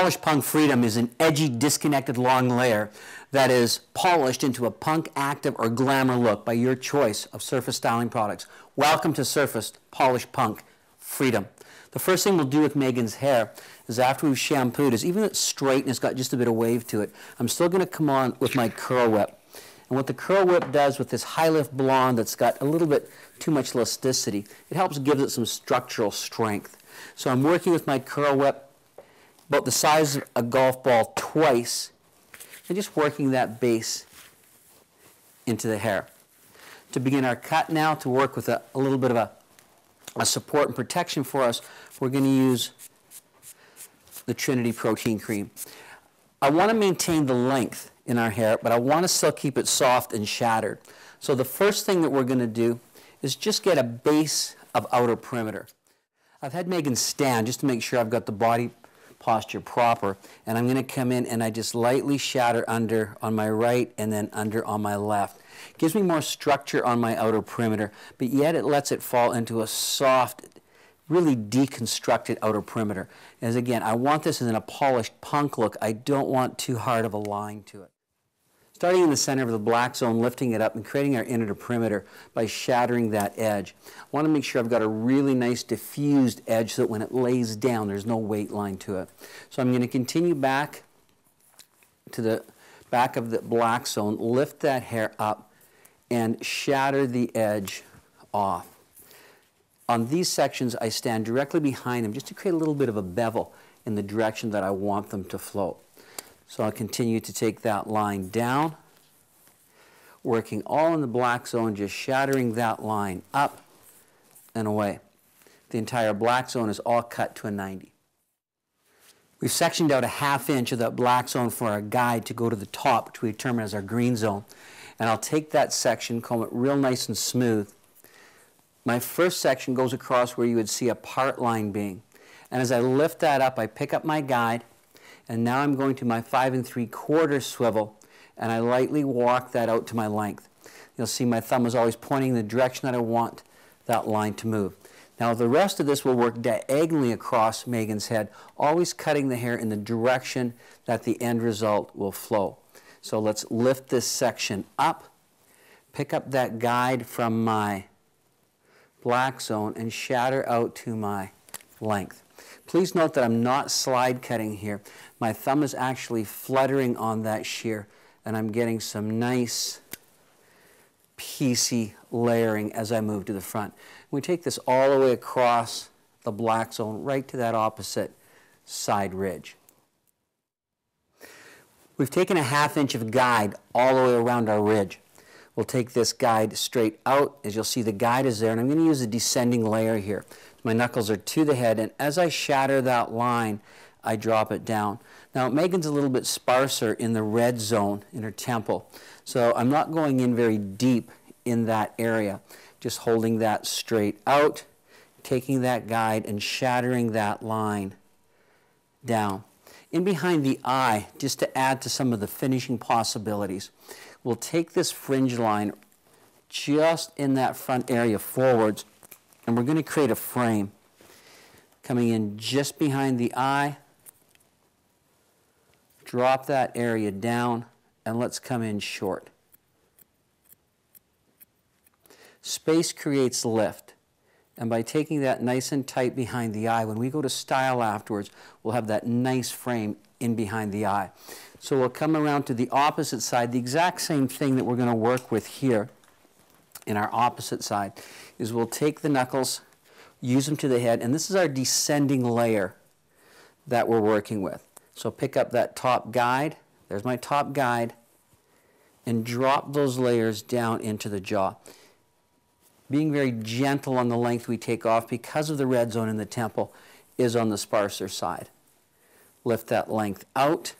Polished Punk Freedom is an edgy, disconnected long layer that is polished into a punk, active, or glamour look by your choice of surface styling products. Welcome to Surfaced Polished Punk Freedom. The first thing we'll do with Megan's hair is after we've shampooed is, even though it's straight and it's got just a bit of wave to it, I'm still going to come on with my curl whip. And what the curl whip does with this high lift blonde that's got a little bit too much elasticity, it helps give it some structural strength. So I'm working with my curl whip about the size of a golf ball twice, and just working that base into the hair. To begin our cut now, to work with a little bit of a support and protection for us, we're going to use the Trinity Protein Cream. I want to maintain the length in our hair, but I want to still keep it soft and shattered. So the first thing that we're going to do is just get a base of outer perimeter. I've had Megan stand just to make sure I've got the body posture proper, and I'm going to come in and I just lightly shatter under on my right and then under on my left. It gives me more structure on my outer perimeter, but yet it lets it fall into a soft, really deconstructed outer perimeter. As again, I want this in a polished punk look. I don't want too hard of a line to it. Starting in the center of the black zone, lifting it up and creating our inner perimeter by shattering that edge. I want to make sure I've got a really nice diffused edge so that when it lays down, there's no weight line to it. So I'm going to continue back to the back of the black zone, lift that hair up, and shatter the edge off. On these sections, I stand directly behind them just to create a little bit of a bevel in the direction that I want them to flow. So I'll continue to take that line down, working all in the black zone, just shattering that line up and away. The entire black zone is all cut to a 90. We've sectioned out a ½ inch of that black zone for our guide to go to the top, which we determine as our green zone. And I'll take that section, comb it real nice and smooth. My first section goes across where you would see a part line being. And as I lift that up, I pick up my guide, and now I'm going to my 5 3/4 swivel, and I lightly walk that out to my length. You'll see my thumb is always pointing in the direction that I want that line to move. Now the rest of this will work diagonally across Megan's head, always cutting the hair in the direction that the end result will flow. So let's lift this section up, pick up that guide from my black zone, and shatter out to my length. Please note that I'm not slide cutting here. My thumb is actually fluttering on that shear, and I'm getting some nice piecey layering as I move to the front. We take this all the way across the black zone right to that opposite side ridge. We've taken a ½ inch of guide all the way around our ridge. We'll take this guide straight out. As you'll see, the guide is there, and I'm going to use a descending layer here. My knuckles are to the head, and as I shatter that line, I drop it down. Now, Megan's a little bit sparser in the red zone in her temple, so I'm not going in very deep in that area. Just holding that straight out, taking that guide and shattering that line down. In behind the eye, just to add to some of the finishing possibilities, we'll take this fringe line just in that front area forwards, and we're going to create a frame coming in just behind the eye. Drop that area down, and let's come in short. Space creates lift, and by taking that nice and tight behind the eye, when we go to style afterwards, we'll have that nice frame in behind the eye. So we'll come around to the opposite side. The exact same thing that we're going to work with here in our opposite side is we'll take the knuckles, use them to the head, and this is our descending layer that we're working with. So pick up that top guide, there's my top guide, and drop those layers down into the jaw. Being very gentle on the length we take off because of the red zone in the temple is on the sparser side. Lift that length out,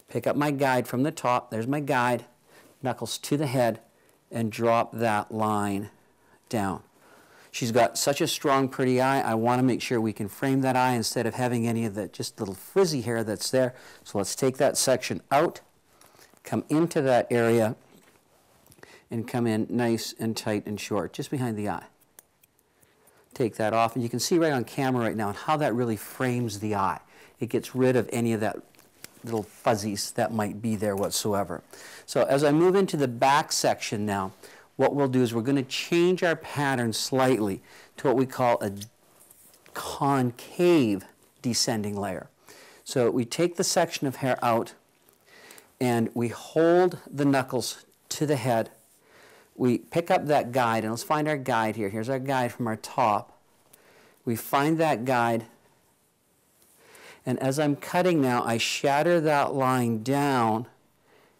pick up my guide from the top, there's my guide, knuckles to the head, and drop that line down. She's got such a strong, pretty eye. I want to make sure we can frame that eye instead of having any of the just little frizzy hair that's there. So let's take that section out, come into that area, and come in nice and tight and short, just behind the eye. Take that off, and you can see right on camera right now how that really frames the eye. it gets rid of any of that little fuzzies that might be there whatsoever. So as I move into the back section now, what we'll do is we're going to change our pattern slightly to what we call a concave descending layer. So we take the section of hair out and we hold the knuckles to the head. We pick up that guide, and let's find our guide here. Here's our guide from our top. We find that guide, and as I'm cutting now, I shatter that line down,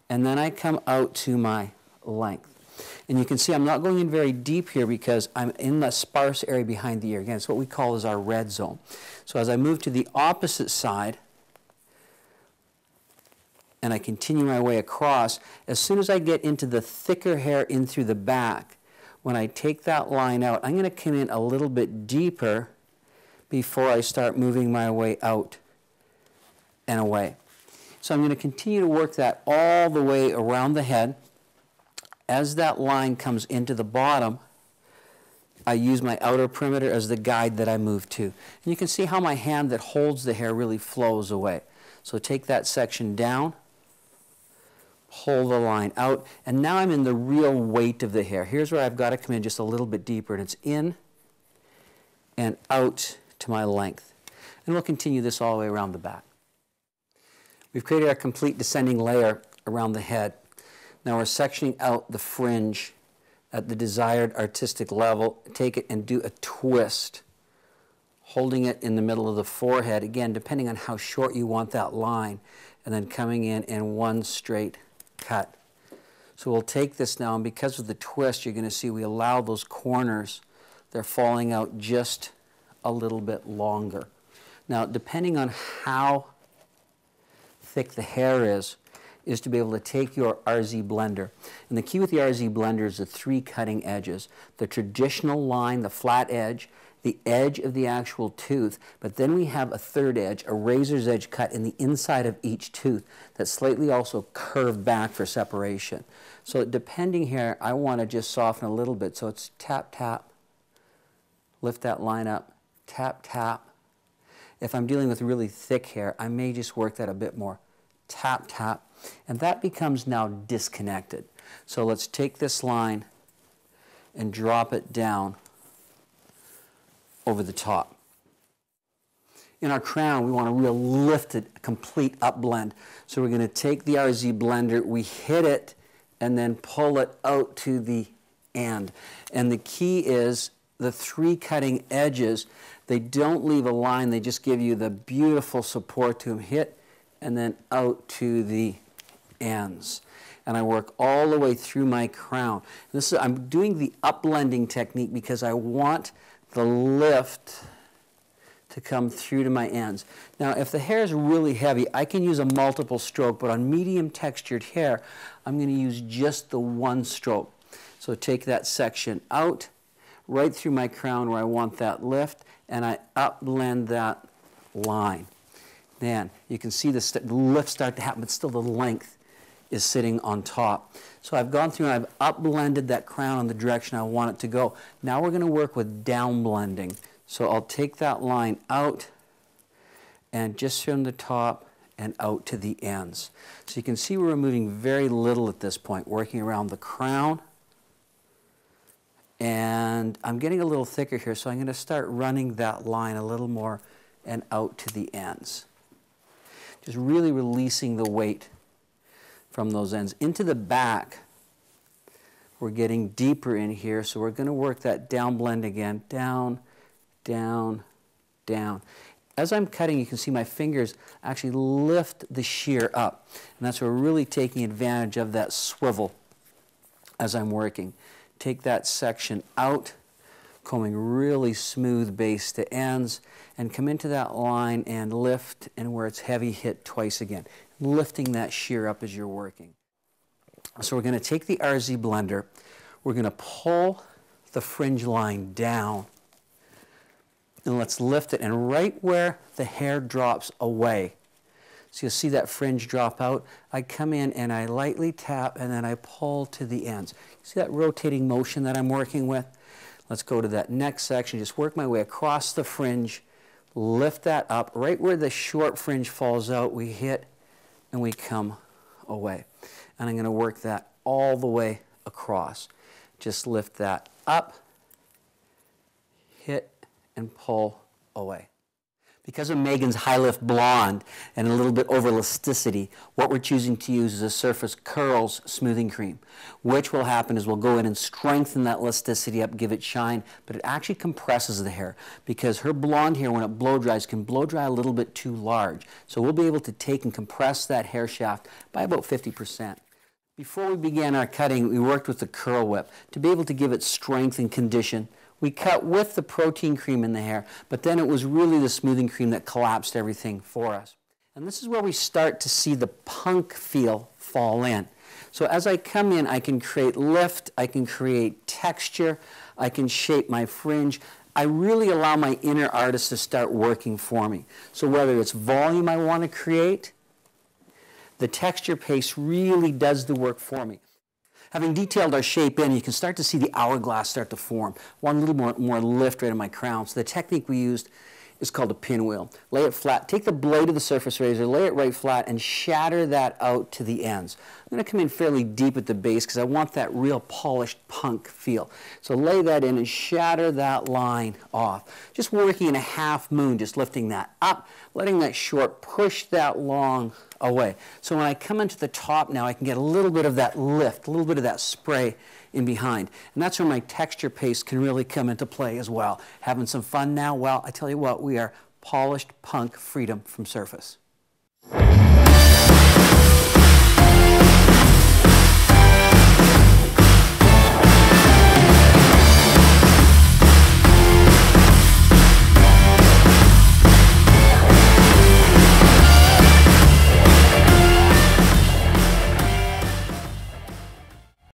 and then I come out to my length. And you can see I'm not going in very deep here because I'm in the sparse area behind the ear. Again, it's what we call is our red zone. So as I move to the opposite side, and I continue my way across, as soon as I get into the thicker hair in through the back, when I take that line out, I'm going to come in a little bit deeper before I start moving my way out and away. So I'm going to continue to work that all the way around the head. As that line comes into the bottom, I use my outer perimeter as the guide that I move to. And you can see how my hand that holds the hair really flows away. So take that section down, pull the line out, and now I'm in the real weight of the hair. Here's where I've got to come in just a little bit deeper, and it's in and out to my length. And we'll continue this all the way around the back. We've created our complete descending layer around the head. Now we're sectioning out the fringe at the desired artistic level. Take it and do a twist, holding it in the middle of the forehead, again, depending on how short you want that line, and then coming in one straight cut. So we'll take this now, and because of the twist, you're going to see we allow those corners, they're falling out just a little bit longer. Now, depending on how thick the hair is to be able to take your RZ blender. And the key with the RZ blender is the 3 cutting edges. The traditional line, the flat edge, the edge of the actual tooth, but then we have a third edge, a razor's edge cut in the inside of each tooth that's slightly also curved back for separation. So depending here, I want to just soften a little bit. So it's tap, tap, lift that line up, tap, tap. If I'm dealing with really thick hair, I may just work that a bit more. Tap, tap. And that becomes now disconnected. So let's take this line and drop it down over the top. In our crown, we want a real lifted, complete upblend. So we're going to take the RZ blender, we hit it, and then pull it out to the end. And the key is the 3 cutting edges, they don't leave a line, they just give you the beautiful support to them. Hit and then out to the ends. And I work all the way through my crown. I'm doing the upblending technique because I want the lift to come through to my ends. Now, if the hair is really heavy, I can use a multiple stroke, but on medium textured hair, I'm going to use just the 1 stroke. So take that section out, right through my crown where I want that lift, and I upblend that line. Then you can see the lift start to happen, but still the length is sitting on top. So I've gone through and I've upblended that crown in the direction I want it to go. Now we're going to work with down blending. So I'll take that line out and just from the top and out to the ends. So you can see we're removing very little at this point, working around the crown. And I'm getting a little thicker here, so I'm going to start running that line a little more and out to the ends. Just really releasing the weight from those ends. Into the back, we're getting deeper in here, so we're going to work that down blend again. Down, down, down. As I'm cutting, you can see my fingers actually lift the shear up. And that's where we're really taking advantage of that swivel as I'm working. Take that section out, combing really smooth base to ends, and come into that line and lift, and where it's heavy, hit twice again. Lifting that shear up as you're working. So we're going to take the RZ blender, we're going to pull the fringe line down, and let's lift it, and right where the hair drops away, so you'll see that fringe drop out, I come in and I lightly tap and then I pull to the ends. See that rotating motion that I'm working with? Let's go to that next section, just work my way across the fringe, lift that up. Right where the short fringe falls out, we hit and we come away. And I'm going to work that all the way across. Just lift that up, hit, and pull away. Because of Megan's High Lift Blonde and a little bit over elasticity, what we're choosing to use is a Surface Curls smoothing cream. Which will happen is we'll go in and strengthen that elasticity up, give it shine, but it actually compresses the hair because her blonde hair, when it blow dries, can blow dry a little bit too large. So we'll be able to take and compress that hair shaft by about 50%. Before we began our cutting, we worked with the Curl Whip to be able to give it strength and condition. We cut with the protein cream in the hair, but then it was really the smoothing cream that collapsed everything for us. And this is where we start to see the punk feel fall in. So as I come in, I can create lift, I can create texture, I can shape my fringe. I really allow my inner artist to start working for me. So whether it's volume I want to create, the texture paste really does the work for me. Having detailed our shape in, you can start to see the hourglass start to form. Want a little more lift right in my crown. So the technique we used is called a pinwheel. Lay it flat. Take the blade of the surface razor, lay it right flat, and shatter that out to the ends. I'm going to come in fairly deep at the base because I want that real polished punk feel. So lay that in and shatter that line off. Just working in a half moon, just lifting that up, letting that short push that long away. So when I come into the top now, I can get a little bit of that lift, a little bit of that spray in behind. And that's where my texture paste can really come into play as well. Having some fun now? Well, I tell you what, we are polished punk freedom from Surface.